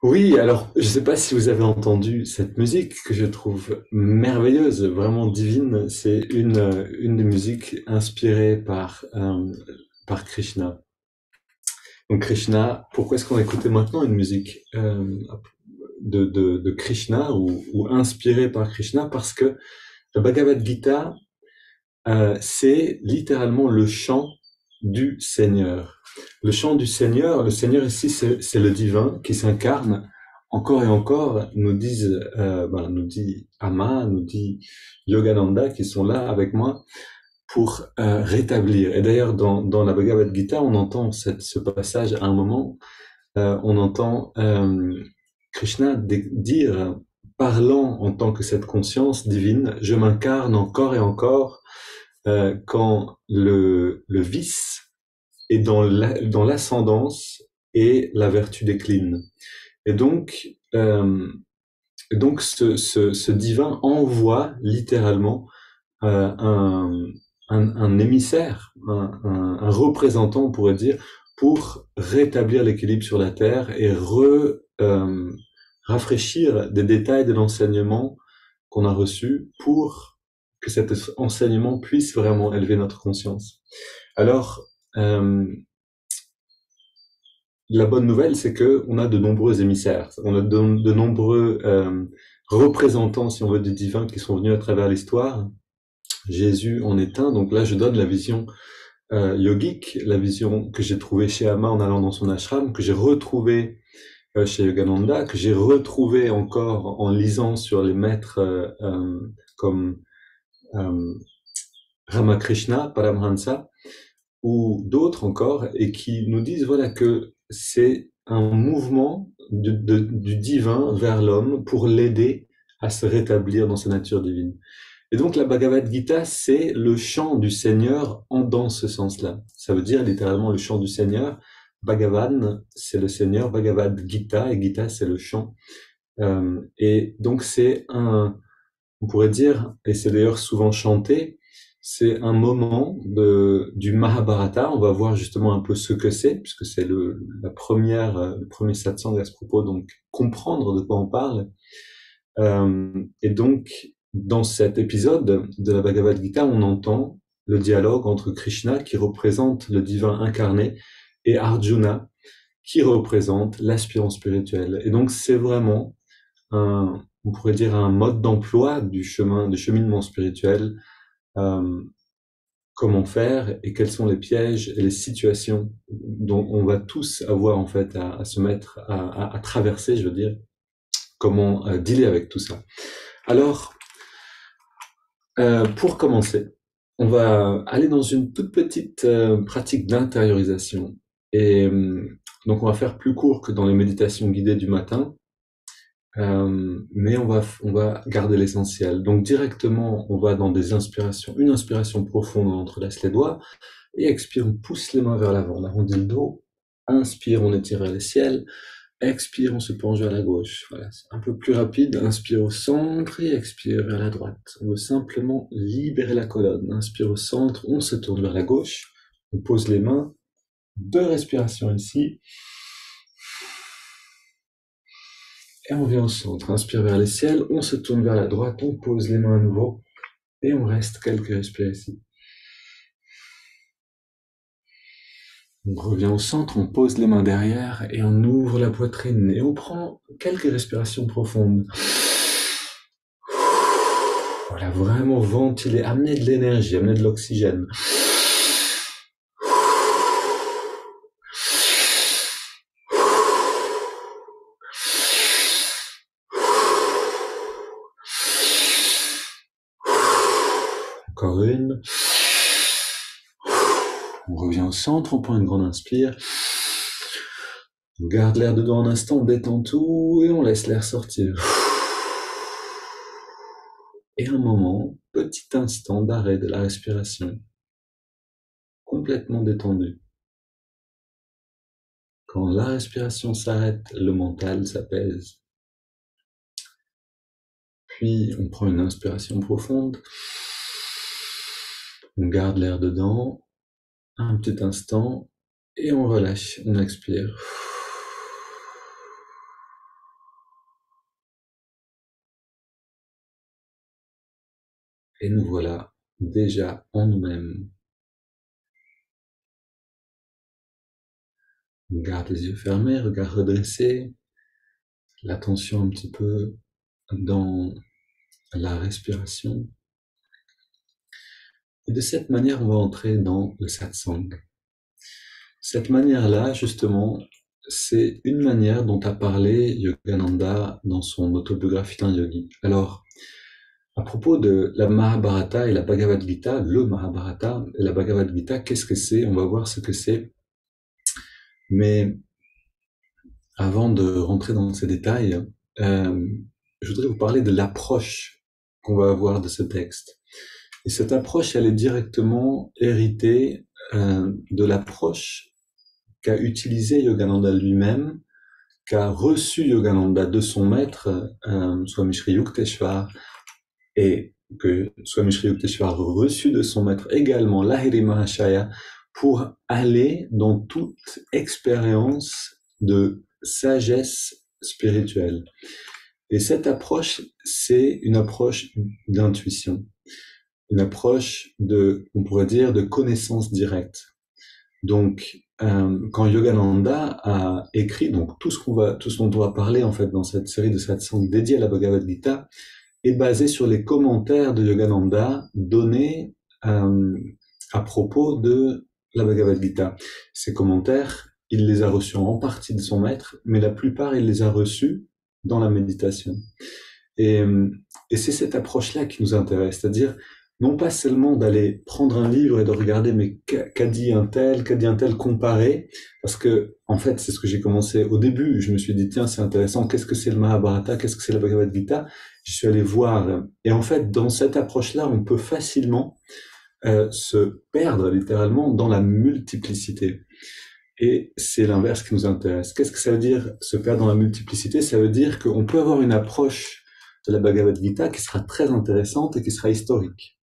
Oui, alors je ne sais pas si vous avez entendu cette musique que je trouve merveilleuse, vraiment divine. C'est une des musiques inspirées par Krishna. Donc Krishna, pourquoi est-ce qu'on écoutait maintenant une musique de Krishna ou inspirée par Krishna? Parce que le Bhagavad Gita, c'est littéralement le chant du Seigneur. Le Seigneur ici, c'est le divin qui s'incarne encore et encore, nous dit Ama, nous dit Yogananda, qui sont là avec moi pour rétablir. Et d'ailleurs, dans la Bhagavad Gita, on entend ce passage à un moment, on entend Krishna dire, parlant en tant que cette conscience divine, je m'incarne encore et encore quand le vice est dans l'ascendance et la vertu décline. Et donc ce divin envoie littéralement un, un émissaire, un représentant, on pourrait dire, pour rétablir l'équilibre sur la Terre et rafraîchir des détails de l'enseignement qu'on a reçu pour que cet enseignement puisse vraiment élever notre conscience. Alors, la bonne nouvelle, c'est que on a de nombreux émissaires, on a de nombreux représentants, si on veut, du divin qui sont venus à travers l'histoire. Jésus en est un, donc là je donne la vision yogique, la vision que j'ai trouvée chez Ama en allant dans son ashram, que j'ai retrouvée chez Yogananda, que j'ai retrouvée encore en lisant sur les maîtres comme euh, Ramakrishna, Paramhansa, ou d'autres encore, et qui nous disent voilà que c'est un mouvement du divin vers l'homme pour l'aider à se rétablir dans sa nature divine. Et donc la Bhagavad Gita, c'est le chant du Seigneur dans ce sens-là. Ça veut dire littéralement le chant du Seigneur. Bhagavan, c'est le Seigneur. Bhagavad Gita, et Gita, c'est le chant. Et donc on pourrait dire, et c'est d'ailleurs souvent chanté, c'est un moment du Mahabharata. On va voir justement un peu ce que c'est, puisque c'est le premier satsang à ce propos, donc comprendre de quoi on parle. Et donc, dans cet épisode de la Bhagavad Gita, on entend le dialogue entre Krishna, qui représente le divin incarné, et Arjuna, qui représente l'aspirant spirituel. Et donc, c'est vraiment on pourrait dire un mode d'emploi du cheminement spirituel, euh, comment faire et quels sont les pièges et les situations dont on va tous avoir en fait à se mettre à traverser, je veux dire, comment dealer avec tout ça. Alors, pour commencer, on va aller dans une toute petite pratique d'intériorisation. Et donc, on va faire plus court que dans les méditations guidées du matin. Mais on va garder l'essentiel. Donc directement, on va dans des inspirations, une inspiration profonde, on entrelace les doigts, et expire, on pousse les mains vers l'avant, on arrondit le dos, inspire, on étire vers le ciel, expire, on se penche vers la gauche. Voilà, c'est un peu plus rapide, inspire au centre et expire vers la droite. On veut simplement libérer la colonne, inspire au centre, on se tourne vers la gauche, on pose les mains, deux respirations ici, et on vient au centre, inspire vers le ciel, on se tourne vers la droite, on pose les mains à nouveau, et on reste quelques respirations ici. On revient au centre, on pose les mains derrière, et on ouvre la poitrine, et on prend quelques respirations profondes. Voilà, vraiment ventiler, amener de l'énergie, amener de l'oxygène. Encore une. On revient au centre, on prend une grande inspire. On garde l'air dedans un instant, on détend tout et on laisse l'air sortir. Et un moment, petit instant d'arrêt de la respiration, complètement détendu. Quand la respiration s'arrête, le mental s'apaise. Puis on prend une inspiration profonde, on garde l'air dedans un petit instant et on relâche, on expire. Et nous voilà déjà en nous-mêmes. On garde les yeux fermés, regard redressé, l'attention un petit peu dans la respiration. Et de cette manière, on va entrer dans le satsang. Cette manière-là, justement, c'est une manière dont a parlé Yogananda dans son autobiographie d'un yogi. Alors, à propos de la Mahabharata et la Bhagavad Gita, le Mahabharata et la Bhagavad Gita, qu'est-ce que c'est? On va voir ce que c'est. Mais avant de rentrer dans ces détails, je voudrais vous parler de l'approche qu'on va avoir de ce texte. Et cette approche, elle est directement héritée de l'approche qu'a utilisé Yogananda lui-même, qu'a reçu Yogananda de son maître, Swami Shri Yukteswar, et que Swami Shri Yukteswar reçu de son maître également, Lahiri Mahashaya, pour aller dans toute expérience de sagesse spirituelle. Et cette approche, c'est une approche d'intuition, une approche de, on pourrait dire, de connaissance directe. Donc, quand Yogananda a écrit, donc tout ce dont on va parler en fait dans cette série de satsang dédiée à la Bhagavad Gita, est basé sur les commentaires de Yogananda donnés à propos de la Bhagavad Gita. Ces commentaires, il les a reçus en partie de son maître, mais la plupart, il les a reçus dans la méditation. Et c'est cette approche-là qui nous intéresse, c'est-à-dire non pas seulement d'aller prendre un livre et de regarder mais qu'a dit un tel comparé, parce que en fait c'est ce que j'ai commencé au début, je me suis dit tiens c'est intéressant, qu'est-ce que c'est le Mahabharata, qu'est-ce que c'est la Bhagavad Gita, je suis allé voir, et en fait dans cette approche-là on peut facilement se perdre littéralement dans la multiplicité. Et c'est l'inverse qui nous intéresse. Qu'est-ce que ça veut dire se perdre dans la multiplicité? Ça veut dire qu'on peut avoir une approche de la Bhagavad Gita qui sera très intéressante et qui sera historique.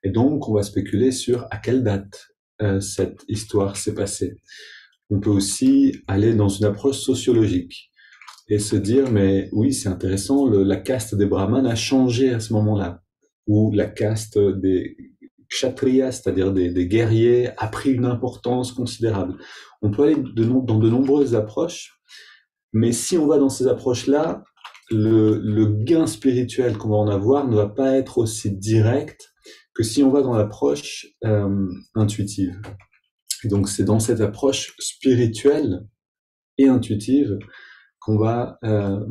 Et donc, on va spéculer sur à quelle date cette histoire s'est passée. On peut aussi aller dans une approche sociologique et se dire, mais oui, c'est intéressant, la caste des brahmanes a changé à ce moment-là, ou la caste des kshatriyas, c'est-à-dire des guerriers, a pris une importance considérable. On peut aller dans de nombreuses approches, mais si on va dans ces approches-là, le gain spirituel qu'on va en avoir ne va pas être aussi direct que si on va dans l'approche intuitive. Et donc c'est dans cette approche spirituelle et intuitive qu'on va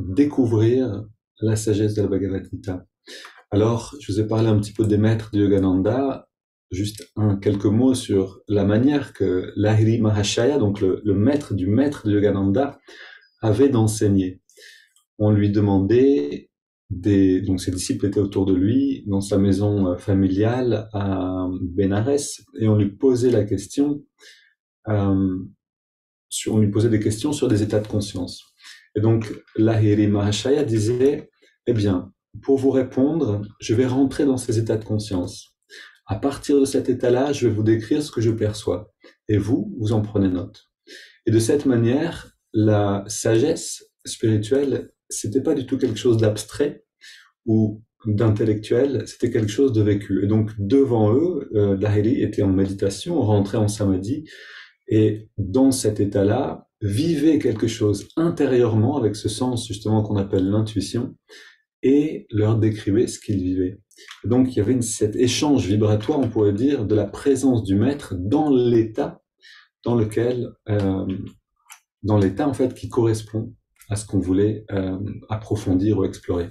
découvrir la sagesse de la Bhagavad Gita. Alors, je vous ai parlé un petit peu des maîtres de Yogananda, juste quelques mots sur la manière que Lahiri Mahashaya, donc le maître de Yogananda, avait d'enseigner. On lui demandait donc ses disciples étaient autour de lui dans sa maison familiale à Bénarès et on lui posait la question, on lui posait des questions sur des états de conscience. Et donc Lahiri Mahashaya disait, eh bien, pour vous répondre, je vais rentrer dans ces états de conscience. À partir de cet état-là, je vais vous décrire ce que je perçois. Et vous en prenez note. Et de cette manière, la sagesse spirituelle, c'était pas du tout quelque chose d'abstrait ou d'intellectuel, c'était quelque chose de vécu. Et donc, devant eux, Lahiri était en méditation, rentrait en samadhi, et dans cet état-là, vivait quelque chose intérieurement, avec ce sens justement qu'on appelle l'intuition, et leur décrivait ce qu'ils vivaient. Et donc, il y avait cet échange vibratoire, on pourrait dire, de la présence du maître dans l'état dans lequel, dans l'état en fait qui correspond à ce qu'on voulait approfondir ou explorer.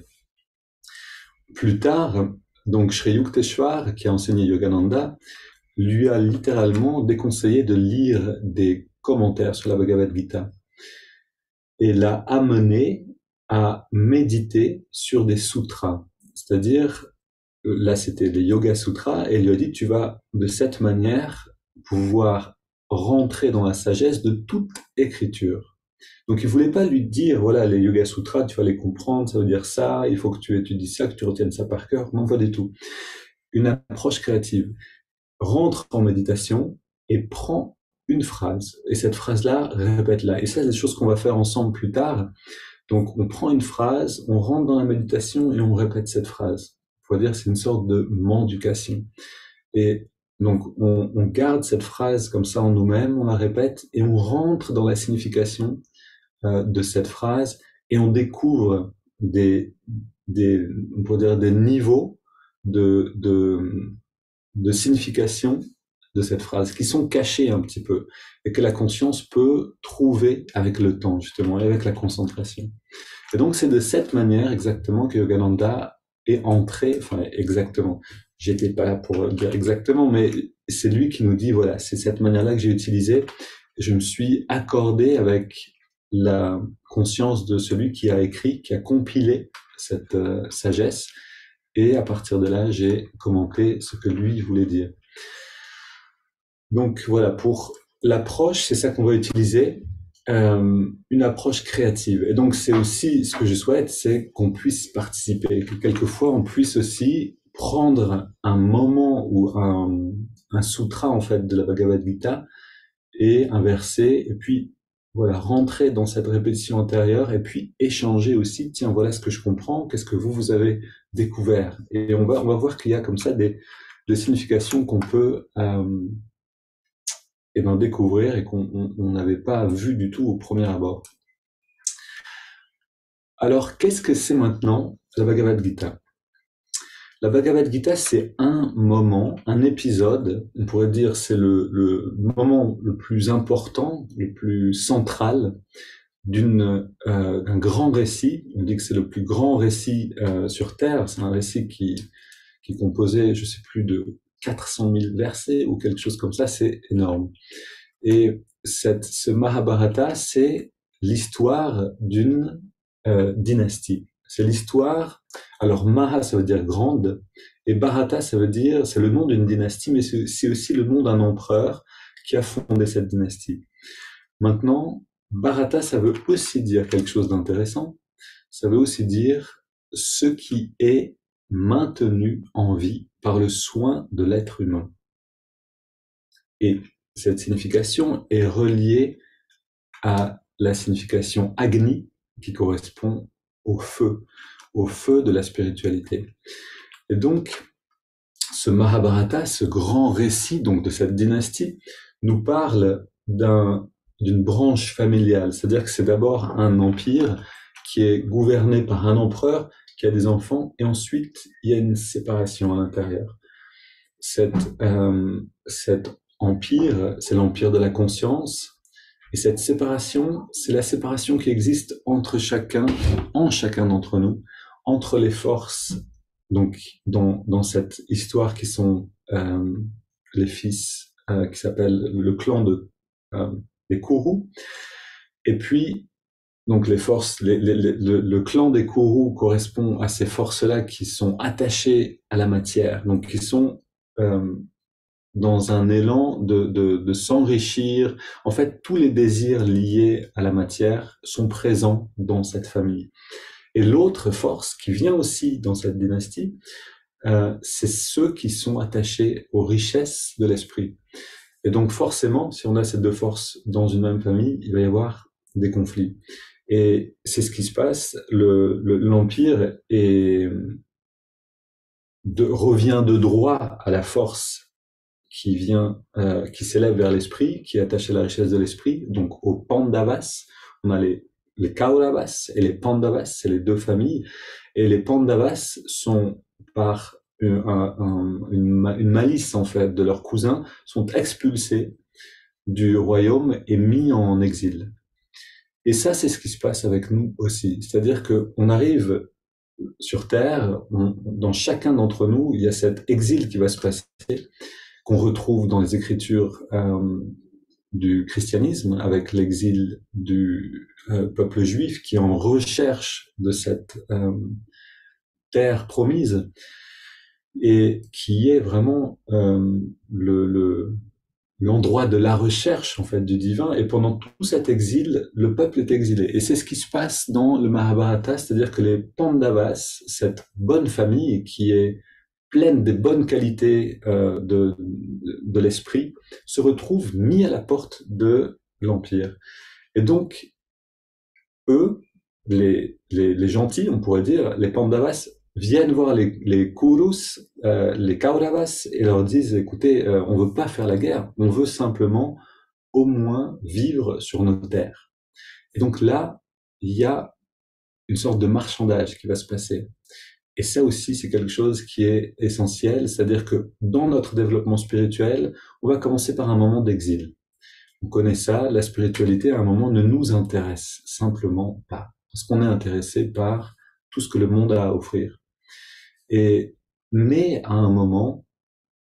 Plus tard, donc Shri Yukteswar, qui a enseigné Yogananda, lui a littéralement déconseillé de lire des commentaires sur la Bhagavad Gita et l'a amené à méditer sur des sutras, c'est-à-dire là c'était les Yoga Sutras, et il lui a dit tu vas de cette manière pouvoir rentrer dans la sagesse de toute écriture. Donc il voulait pas lui dire voilà les Yoga Sutras tu vas les comprendre, ça veut dire ça, il faut que tu étudies ça, que tu retiennes ça par cœur, non pas du tout. Une approche créative. Rentre en méditation et prends une phrase, et cette phrase-là, répète-la. Et ça, c'est des choses qu'on va faire ensemble plus tard. Donc on prend une phrase, on rentre dans la méditation et on répète cette phrase. pourrait dire, c'est une sorte de mendication. Et donc, on garde cette phrase comme ça en nous-mêmes, on la répète, et on rentre dans la signification de cette phrase, et on découvre on pourrait dire des niveaux de, de, de signification de cette phrase, qui sont cachés un petit peu, et que la conscience peut trouver avec le temps, justement, et avec la concentration. Et donc, c'est de cette manière exactement que Yogananda est entré, enfin, exactement. J'étais pas là pour dire exactement, mais c'est lui qui nous dit, voilà, c'est cette manière-là que j'ai utilisée. Je me suis accordé avec la conscience de celui qui a écrit, qui a compilé cette sagesse, et à partir de là, j'ai commenté ce que lui voulait dire. Donc voilà, pour l'approche, c'est ça qu'on va utiliser, une approche créative. Et donc c'est aussi ce que je souhaite, c'est qu'on puisse participer, que quelquefois on puisse aussi prendre un moment ou un sutra en fait de la Bhagavad Gita et un verset, et puis voilà, rentrer dans cette répétition intérieure et puis échanger aussi, tiens, voilà ce que je comprends, qu'est-ce que vous avez découvert. Et on va voir qu'il y a comme ça des significations qu'on peut découvrir et qu'on n'avait pas vu du tout au premier abord. Alors, qu'est-ce que c'est maintenant la Bhagavad Gita? La Bhagavad Gita, c'est un moment, un épisode, on pourrait dire c'est le moment le plus important, le plus central d'un grand récit. On dit que c'est le plus grand récit sur Terre. C'est un récit qui est composé, je sais plus, de 400 000 versets ou quelque chose comme ça. C'est énorme. Et ce Mahabharata, c'est l'histoire d'une dynastie. C'est l'histoire. Alors Maha, ça veut dire grande, et Bharata, ça veut dire, c'est le nom d'une dynastie, mais c'est aussi le nom d'un empereur qui a fondé cette dynastie. Maintenant, Bharata, ça veut aussi dire quelque chose d'intéressant. Ça veut aussi dire ce qui est maintenu en vie par le soin de l'être humain. Et cette signification est reliée à la signification Agni, qui correspond au feu de la spiritualité. Et donc, ce Mahabharata, ce grand récit donc de cette dynastie, nous parle d'une branche familiale. C'est-à-dire que c'est d'abord un empire qui est gouverné par un empereur qui a des enfants, et ensuite il y a une séparation à l'intérieur. Cet empire, c'est l'empire de la conscience, et cette séparation, c'est la séparation qui existe en chacun d'entre nous, entre les forces, donc dans cette histoire qui sont les fils qui s'appellent le clan des Kuru, et puis donc les forces, le clan des Kuru correspond à ces forces-là qui sont attachées à la matière, donc qui sont dans un élan de s'enrichir. En fait, tous les désirs liés à la matière sont présents dans cette famille. Et l'autre force qui vient aussi dans cette dynastie, c'est ceux qui sont attachés aux richesses de l'esprit. Et donc forcément, si on a ces deux forces dans une même famille, il va y avoir des conflits. Et c'est ce qui se passe. L'empire revient de droit à la force qui s'élève vers l'esprit, qui est attaché à la richesse de l'esprit, donc aux Pandavas. On a les Kauravas et les Pandavas, c'est les deux familles. Et les Pandavas sont, par une malice en fait de leurs cousins, sont expulsés du royaume et mis en exil. Et ça, c'est ce qui se passe avec nous aussi. C'est-à-dire qu'on arrive sur Terre, dans chacun d'entre nous, il y a cet exil qui va se passer, qu'on retrouve dans les écritures du christianisme, avec l'exil du peuple juif qui est en recherche de cette terre promise, et qui est vraiment l'endroit de la recherche en fait du divin. Et pendant tout cet exil, le peuple est exilé. Et c'est ce qui se passe dans le Mahabharata, c'est-à-dire que les Pandavas, cette bonne famille qui est pleine des bonnes qualités de l'esprit, se retrouvent mis à la porte de l'Empire. Et donc, eux, les gentils, on pourrait dire, les Pandavas, viennent voir les Kurus, les Kauravas, et leur disent, écoutez, on veut pas faire la guerre, on veut simplement au moins vivre sur nos terres. Et donc là, il y a une sorte de marchandage qui va se passer. Et ça aussi, c'est quelque chose qui est essentiel, c'est-à-dire que dans notre développement spirituel, on va commencer par un moment d'exil. On connaît ça, la spiritualité à un moment ne nous intéresse simplement pas, parce qu'on est intéressé par tout ce que le monde a à offrir. Et, mais à un moment,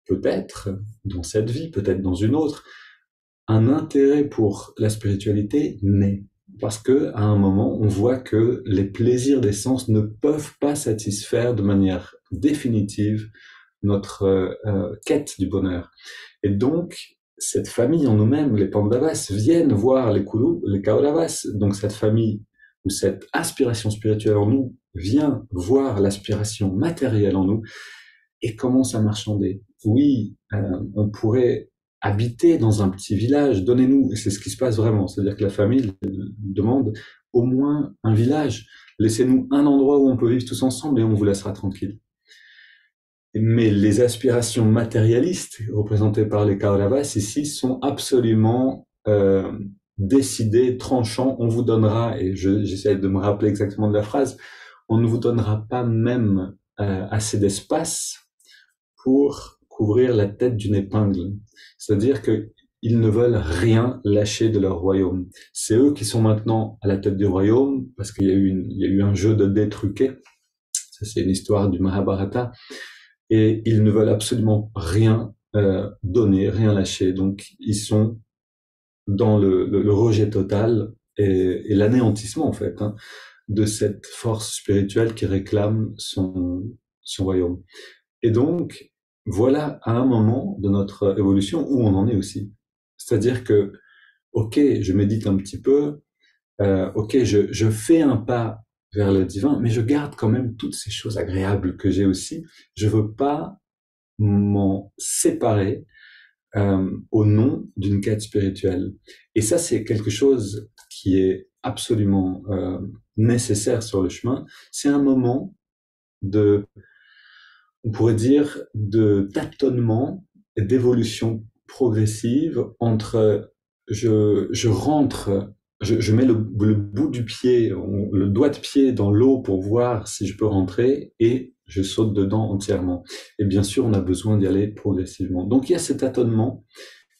peut-être dans cette vie, peut-être dans une autre, un intérêt pour la spiritualité naît. Parce que à un moment, on voit que les plaisirs des sens ne peuvent pas satisfaire de manière définitive notre quête du bonheur. Et donc, cette famille en nous-mêmes, les Pandavas, viennent voir les Kuru, les Kauravas, donc cette famille ou cette aspiration spirituelle en nous vient voir l'aspiration matérielle en nous et commence à marchander. Oui, on pourrait habiter dans un petit village, donnez-nous, c'est ce qui se passe vraiment, c'est-à-dire que la famille demande au moins un village, laissez-nous un endroit où on peut vivre tous ensemble et on vous laissera tranquille. Mais les aspirations matérialistes représentées par les Kauravas ici sont absolument décidées, tranchants. On vous donnera, et j'essaie de me rappeler exactement de la phrase, on ne vous donnera pas même assez d'espace pour couvrir la tête d'une épingle. C'est-à-dire que ils ne veulent rien lâcher de leur royaume. C'est eux qui sont maintenant à la tête du royaume parce qu'il y a eu un jeu de dés truqué. Ça, c'est une histoire du Mahabharata. Et ils ne veulent absolument rien donner, rien lâcher. Donc, ils sont dans le rejet total et l'anéantissement, en fait, hein, de cette force spirituelle qui réclame son royaume. Et donc, voilà à un moment de notre évolution où on en est aussi. C'est-à-dire que, ok, je médite un petit peu, ok, je fais un pas vers le divin, mais je garde quand même toutes ces choses agréables que j'ai aussi. Je veux pas m'en séparer au nom d'une quête spirituelle. Et ça, c'est quelque chose qui est absolument nécessaire sur le chemin. C'est un moment de, on pourrait dire, de tâtonnement et d'évolution progressive entre je rentre, je mets le bout du pied, le doigt de pied dans l'eau pour voir si je peux rentrer et je saute dedans entièrement. Et bien sûr, on a besoin d'y aller progressivement. Donc il y a cet tâtonnement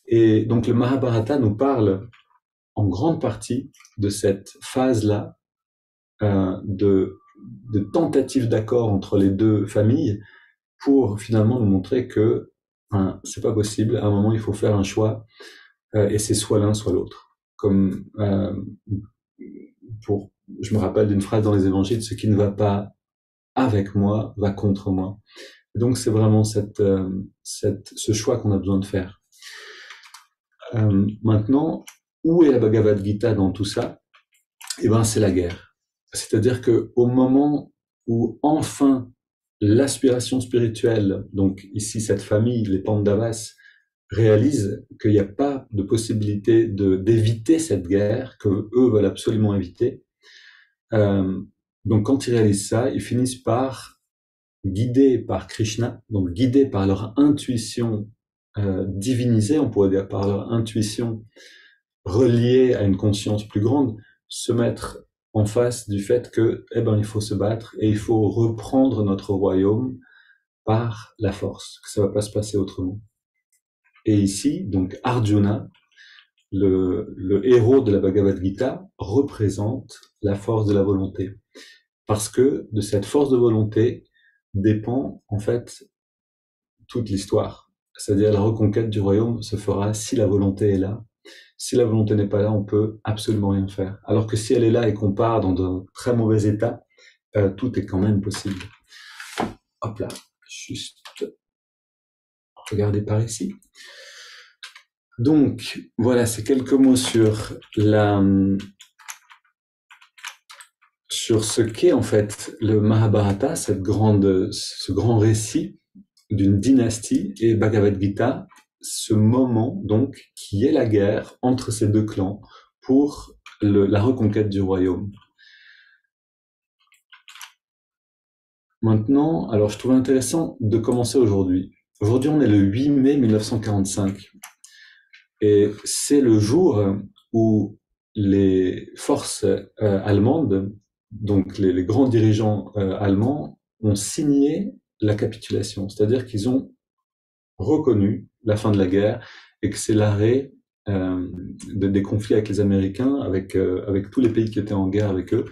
et donc le Mahabharata nous parle en grande partie de cette phase-là de tentative d'accord entre les deux familles pour finalement nous montrer que c'est pas possible. À un moment, il faut faire un choix et c'est soit l'un, soit l'autre. Comme je me rappelle d'une phrase dans les Évangiles, ce qui ne va pas avec moi va contre moi. Et donc c'est vraiment ce choix qu'on a besoin de faire. Maintenant, où est la Bhagavad Gita dans tout ça? Eh ben, c'est la guerre. C'est-à-dire que au moment où enfin l'aspiration spirituelle, donc ici cette famille, les Pandavas, réalise qu'il n'y a pas de possibilité d'éviter cette guerre que eux veulent absolument éviter. Donc quand ils réalisent ça, ils finissent par, guidés par Krishna, donc guidés par leur intuition divinisée, on pourrait dire par leur intuition reliée à une conscience plus grande, se mettre en face du fait que, eh ben, il faut se battre et il faut reprendre notre royaume par la force, que ça va pas se passer autrement. Et ici, donc Arjuna, le héros de la Bhagavad Gita, représente la force de la volonté. Parce que de cette force de volonté dépend en fait toute l'histoire. C'est-à-dire la reconquête du royaume se fera si la volonté est là. Si la volonté n'est pas là, on peut absolument rien faire. Alors que si elle est là et qu'on part dans de très mauvais état, tout est quand même possible. Hop là, juste regarder par ici. Donc, voilà, c'est quelques mots sur ce qu'est en fait le Mahabharata, ce grand récit d'une dynastie, et Bhagavad Gita, ce moment donc qui est la guerre entre ces deux clans pour la reconquête du royaume. Maintenant, alors je trouvais intéressant de commencer aujourd'hui. Aujourd'hui, on est le 8 mai 1945 et c'est le jour où les forces allemandes, donc les grands dirigeants allemands, ont signé la capitulation. C'est-à-dire qu'ils ont reconnu la fin de la guerre et que c'est l'arrêt des conflits avec les Américains, avec tous les pays qui étaient en guerre avec eux.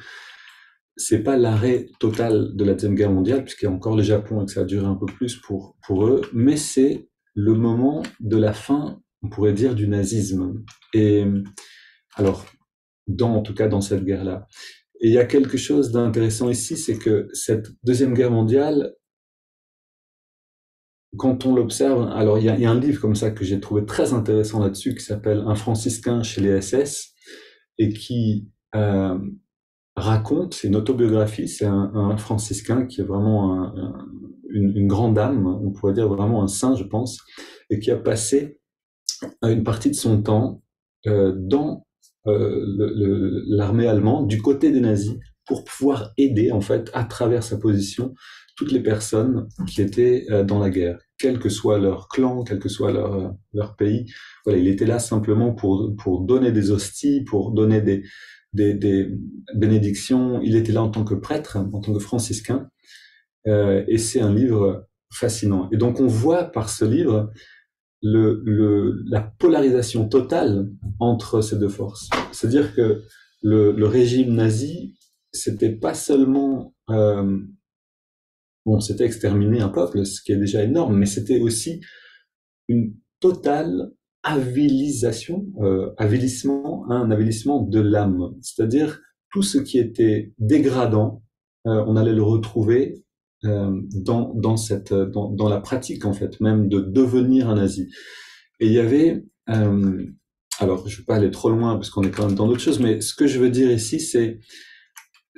C'est pas l'arrêt total de la Deuxième Guerre mondiale, puisqu'il y a encore le Japon et que ça a duré un peu plus pour eux, mais c'est le moment de la fin, on pourrait dire, du nazisme. Et alors, en tout cas dans cette guerre-là. Et il y a quelque chose d'intéressant ici, c'est que cette Deuxième Guerre mondiale, quand on l'observe, alors il y a un livre comme ça que j'ai trouvé très intéressant là-dessus, qui s'appelle Un franciscain chez les SS, et qui raconte, c'est une autobiographie, c'est un franciscain qui est vraiment une grande âme, on pourrait dire vraiment un saint, je pense, et qui a passé une partie de son temps dans l'armée allemande, du côté des nazis, pour pouvoir aider, en fait, à travers sa position, toutes les personnes qui étaient dans la guerre, quel que soit leur clan, quel que soit leur pays. Voilà, il était là simplement pour donner des hosties, pour donner des bénédictions. Il était là en tant que prêtre, en tant que franciscain, et c'est un livre fascinant. Et donc on voit par ce livre la polarisation totale entre ces deux forces. C'est-à-dire que le régime nazi, c'était pas seulement bon, c'était exterminer un peuple, ce qui est déjà énorme, mais c'était aussi une totale avilisation, avilissement, un avilissement de l'âme. C'est-à-dire tout ce qui était dégradant, on allait le retrouver dans la pratique en fait, même de devenir un nazi. Et il y avait, alors je ne vais pas aller trop loin parce qu'on est quand même dans d'autres choses, mais ce que je veux dire ici, c'est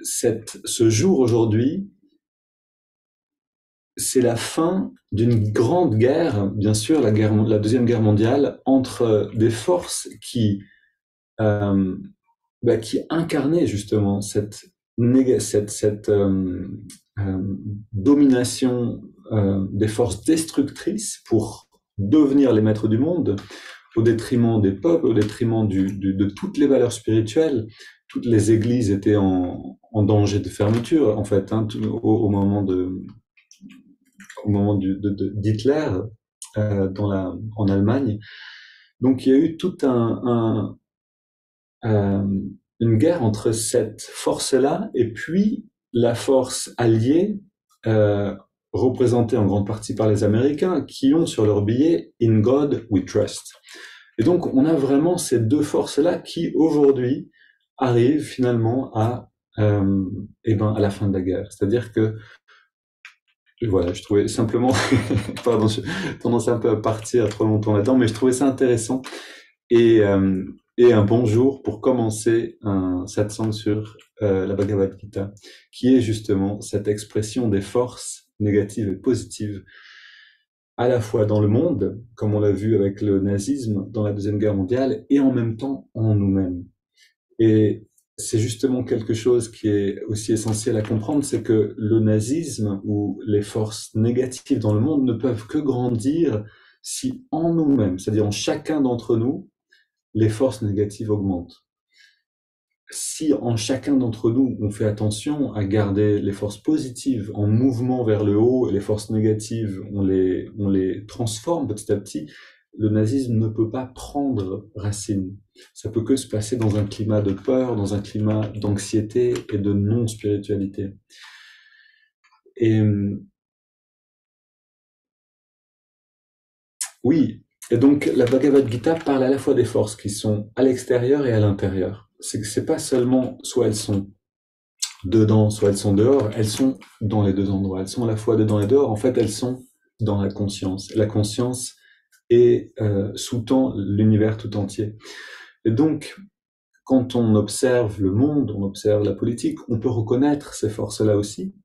ce jour aujourd'hui, c'est la fin d'une grande guerre, bien sûr, la Deuxième Guerre mondiale, entre des forces euh, qui incarnaient justement cette domination des forces destructrices pour devenir les maîtres du monde, au détriment des peuples, au détriment de toutes les valeurs spirituelles. Toutes les églises étaient en danger de fermeture, en fait, hein, au moment d'Hitler en Allemagne. Donc il y a eu tout une guerre entre cette force-là et puis la force alliée, représentée en grande partie par les Américains, qui ont sur leur billet In God We Trust. Et donc on a vraiment ces deux forces-là qui aujourd'hui arrivent finalement à la fin de la guerre. C'est-à-dire que voilà, je trouvais simplement, pardon, j'ai tendance un peu à partir trop longtemps là-dedans, mais je trouvais ça intéressant et, euh, et un bon jour pour commencer un satsang sur la Bhagavad Gita, qui est justement cette expression des forces négatives et positives, à la fois dans le monde, comme on l'a vu avec le nazisme dans la Deuxième Guerre mondiale, et en même temps en nous-mêmes. Et c'est justement quelque chose qui est aussi essentiel à comprendre, c'est que le nazisme ou les forces négatives dans le monde ne peuvent que grandir si en nous-mêmes, c'est-à-dire en chacun d'entre nous, les forces négatives augmentent. Si en chacun d'entre nous, on fait attention à garder les forces positives en mouvement vers le haut et les forces négatives, on les transforme petit à petit, le nazisme ne peut pas prendre racine. Ça peut que se passer dans un climat de peur, dans un climat d'anxiété et de non-spiritualité. Et oui, et donc la Bhagavad Gita parle à la fois des forces qui sont à l'extérieur et à l'intérieur. C'est pas seulement soit elles sont dedans, soit elles sont dehors, elles sont dans les deux endroits. Elles sont à la fois dedans et dehors. En fait, elles sont dans la conscience. La conscience sous-tend l'univers tout entier. Et donc, quand on observe le monde, on observe la politique, on peut reconnaître ces forces-là aussi.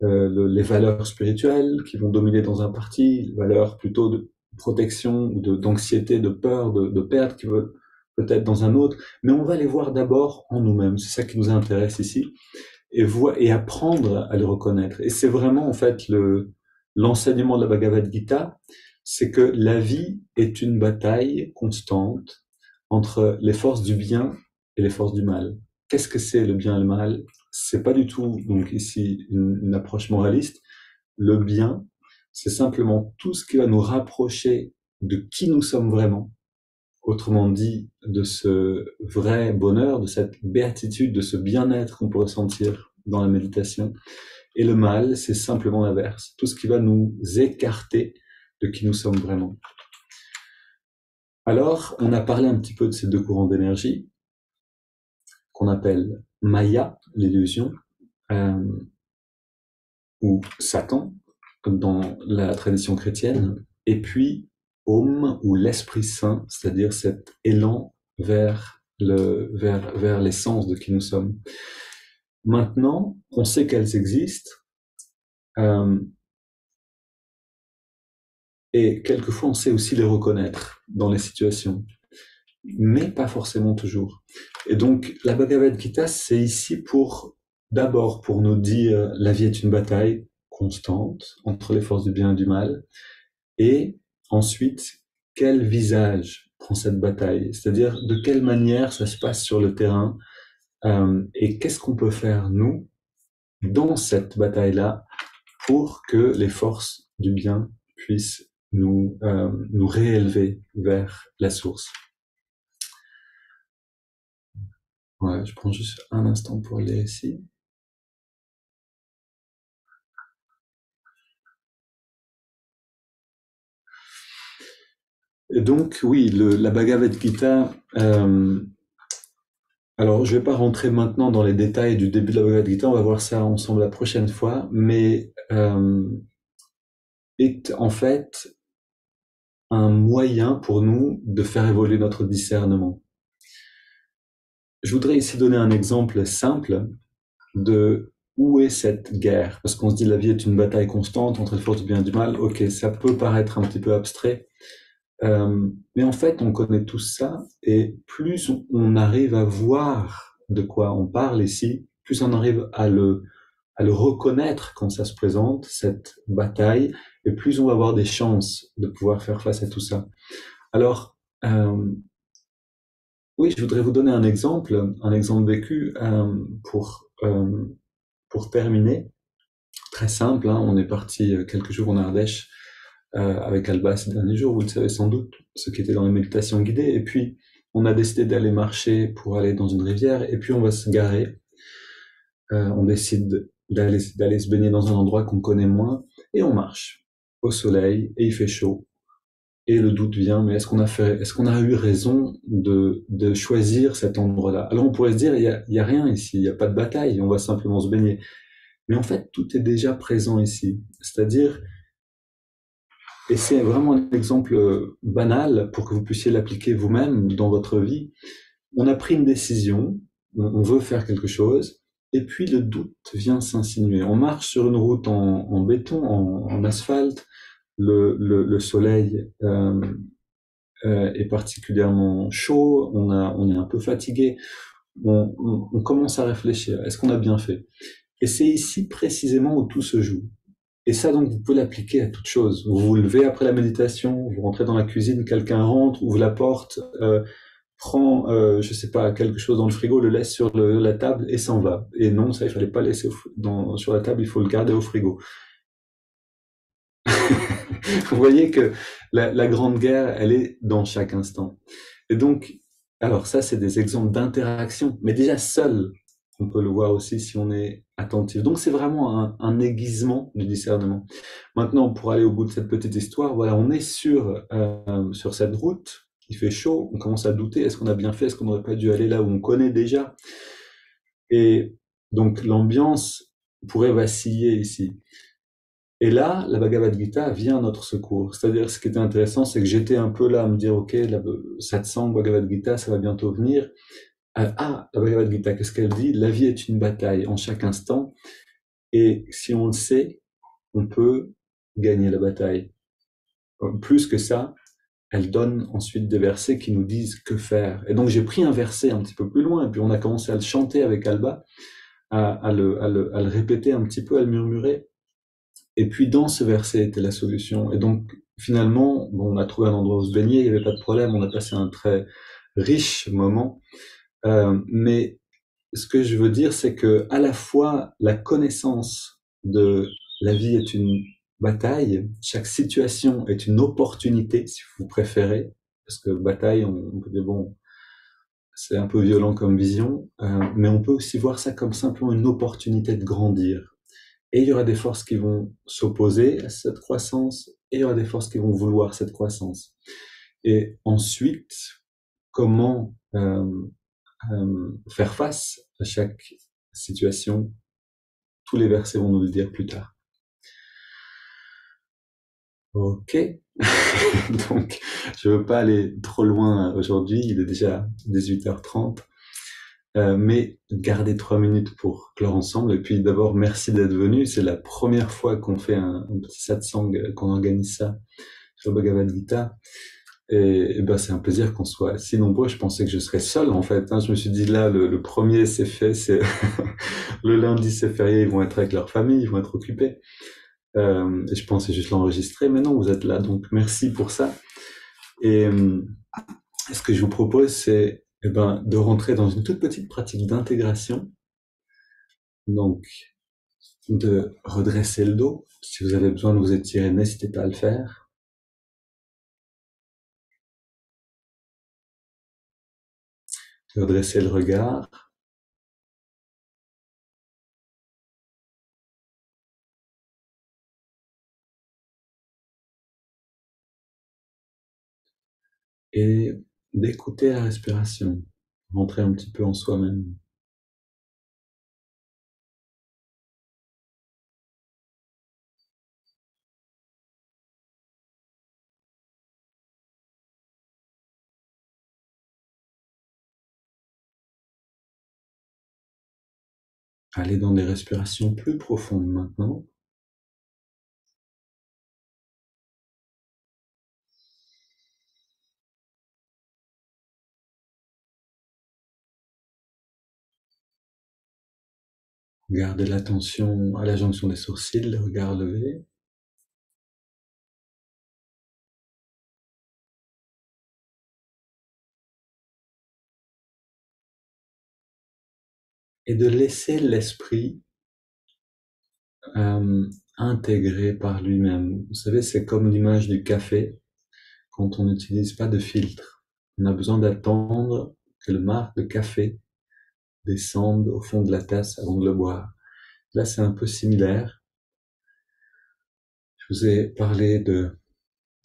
Les valeurs spirituelles qui vont dominer dans un parti, les valeurs plutôt de protection ou d'anxiété, de peur, de perte qui veulent peut-être dans un autre, mais on va les voir d'abord en nous-mêmes. C'est ça qui nous intéresse ici. et apprendre à le reconnaître. Et c'est vraiment en fait l'enseignement de la Bhagavad Gita, c'est que la vie est une bataille constante entre les forces du bien et les forces du mal. Qu'est-ce que c'est le bien et le mal? C'est pas du tout, donc ici, une approche moraliste. Le bien, c'est simplement tout ce qui va nous rapprocher de qui nous sommes vraiment. Autrement dit, de ce vrai bonheur, de cette béatitude, de ce bien-être qu'on peut ressentir dans la méditation. Et le mal, c'est simplement l'inverse. Tout ce qui va nous écarter de qui nous sommes vraiment. Alors, on a parlé un petit peu de ces deux courants d'énergie qu'on appelle Maya, l'illusion, ou Satan, dans la tradition chrétienne, et puis Om, ou l'Esprit Saint, c'est-à-dire cet élan vers l'essence de qui nous sommes. Maintenant, on sait qu'elles existent, et quelquefois on sait aussi les reconnaître dans les situations, mais pas forcément toujours. Et donc, la Bhagavad Gita, c'est ici d'abord pour nous dire la vie est une bataille constante entre les forces du bien et du mal, et ensuite, quel visage prend cette bataille? C'est-à-dire, de quelle manière ça se passe sur le terrain, et qu'est-ce qu'on peut faire, nous, dans cette bataille-là, pour que les forces du bien puissent nous réélever vers la source. Ouais, je prends juste un instant pour lire ici. Et donc, oui, la Bhagavad Gita, alors je vais pas rentrer maintenant dans les détails du début de la Bhagavad Gita, on va voir ça ensemble la prochaine fois, mais est en fait un moyen pour nous de faire évoluer notre discernement. Je voudrais ici donner un exemple simple de où est cette guerre, parce qu'on se dit la vie est une bataille constante entre les forces du bien et du mal. Ok, ça peut paraître un petit peu abstrait, mais en fait on connaît tout ça, et plus on arrive à voir de quoi on parle ici, plus on arrive à le reconnaître quand ça se présente, cette bataille, et plus on va avoir des chances de pouvoir faire face à tout ça. Alors, oui, je voudrais vous donner un exemple vécu, pour terminer. Très simple, hein, on est parti quelques jours en Ardèche avec Alba ces derniers jours, vous le savez sans doute, ceux qui étaient dans les méditations guidées, et puis on a décidé d'aller marcher pour aller dans une rivière, et puis on va se garer. On décide d'aller se baigner dans un endroit qu'on connaît moins, et on marche au soleil, et il fait chaud. Et le doute vient, mais est-ce qu'on a eu raison de choisir cet endroit-là? Alors on pourrait se dire, il y a rien ici, il n'y a pas de bataille, on va simplement se baigner. Mais en fait, tout est déjà présent ici. C'est-à-dire, et c'est vraiment un exemple banal pour que vous puissiez l'appliquer vous-même dans votre vie. On a pris une décision, on veut faire quelque chose, et puis le doute vient s'insinuer. On marche sur une route en béton, en asphalte, le soleil est particulièrement chaud, on est un peu fatigué, on commence à réfléchir, est-ce qu'on a bien fait? Et c'est ici précisément où tout se joue. Et ça, donc, vous pouvez l'appliquer à toute chose. Vous vous levez après la méditation, vous rentrez dans la cuisine, quelqu'un rentre, ouvre la porte, prend, je sais pas, quelque chose dans le frigo, le laisse sur la table et s'en va. Et non, ça, il fallait pas laisser sur la table, il faut le garder au frigo. Vous voyez que la grande guerre, elle est dans chaque instant. Et donc, alors ça, c'est des exemples d'interaction, mais déjà seul, on peut le voir aussi si on est attentif. Donc c'est vraiment un aiguisement du discernement. Maintenant, pour aller au bout de cette petite histoire, voilà, on est sur cette route, il fait chaud, on commence à douter, est-ce qu'on a bien fait, est-ce qu'on n'aurait pas dû aller là où on connaît déjà? Et donc l'ambiance pourrait vaciller ici. Et là, la Bhagavad Gita vient à notre secours. C'est-à-dire, ce qui était intéressant, c'est que j'étais un peu là à me dire, ok, satsang, Bhagavad Gita, ça va bientôt venir. La Bhagavad Gita, qu'est-ce qu'elle dit? La vie est une bataille en chaque instant, et si on le sait, on peut gagner la bataille. Plus que ça, elle donne ensuite des versets qui nous disent que faire. Et donc j'ai pris un verset un petit peu plus loin, et puis on a commencé à le chanter avec Alba. à le répéter un petit peu, à le murmurer. Et puis dans ce verset était la solution. Et donc finalement, bon, on a trouvé un endroit où se baigner, il n'y avait pas de problème, on a passé un très riche moment. Mais ce que je veux dire, c'est que à la fois la connaissance de la vie est une bataille, chaque situation est une opportunité, si vous préférez, parce que bataille, on peut dire bon, c'est un peu violent comme vision, mais on peut aussi voir ça comme simplement une opportunité de grandir. Et il y aura des forces qui vont s'opposer à cette croissance, et il y aura des forces qui vont vouloir cette croissance. Et ensuite, comment faire face à chaque situation, tous les versets vont nous le dire plus tard. Ok, donc je veux pas aller trop loin aujourd'hui, il est déjà 18h30, mais gardez 3 minutes pour clore ensemble. Et puis d'abord, merci d'être venu. C'est la première fois qu'on fait un petit satsang, qu'on organise ça sur le Bhagavad Gita. Et ben, c'est un plaisir qu'on soit si nombreux. Je pensais que je serais seul, en fait, hein. Je me suis dit, là, le premier, c'est fait, c'est le lundi, c'est férié, ils vont être avec leur famille, ils vont être occupés. Et je pensais juste l'enregistrer, mais non, vous êtes là, donc merci pour ça. Et ce que je vous propose, c'est eh ben, de rentrer dans une toute petite pratique d'intégration. Donc, de redresser le dos. Si vous avez besoin de vous étirer, n'hésitez pas à le faire. De redresser le regard. Et d'écouter la respiration. Rentrer un petit peu en soi-même. Aller dans des respirations plus profondes maintenant. Gardez l'attention à la jonction des sourcils, le regard levé. Et de laisser l'esprit euh, intégrer par lui-même. Vous savez, c'est comme l'image du café quand on n'utilise pas de filtre. On a besoin d'attendre que le marc de café descende au fond de la tasse avant de le boire. Là, c'est un peu similaire. Je vous ai parlé de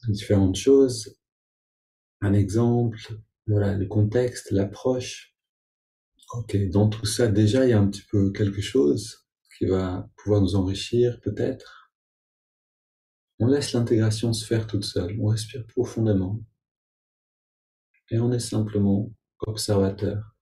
différentes choses, un exemple, voilà, le contexte, l'approche. Ok, dans tout ça, déjà, il y a un petit peu quelque chose qui va pouvoir nous enrichir, peut-être. On laisse l'intégration se faire toute seule. On respire profondément et on est simplement observateur.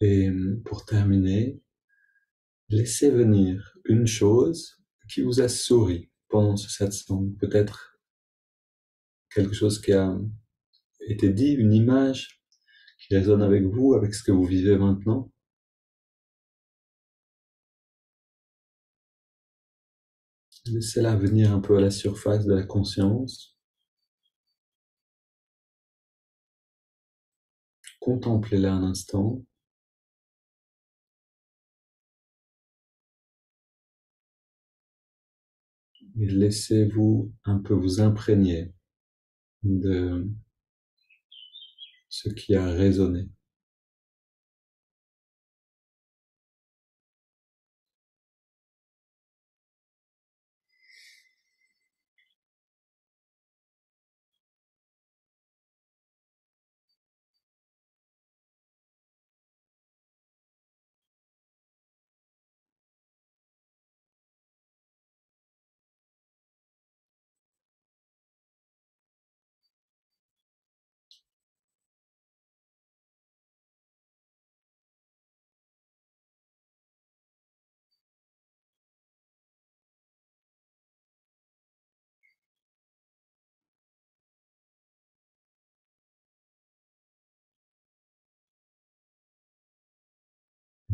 Et pour terminer, laissez venir une chose qui vous a souri pendant ce satsang. Peut-être quelque chose qui a été dit, une image qui résonne avec vous, avec ce que vous vivez maintenant. Laissez-la venir un peu à la surface de la conscience. Contemplez-la un instant. Et laissez-vous un peu vous imprégner de ce qui a résonné.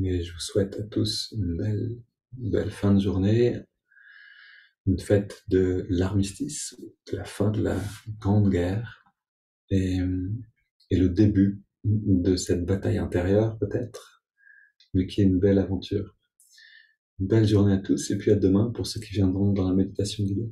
Et je vous souhaite à tous une belle fin de journée, une fête de l'armistice, de la fin de la Grande Guerre et, et le début de cette bataille intérieure peut-être, mais qui est une belle aventure. Une belle journée à tous et puis à demain pour ceux qui viendront dans la méditation guidée.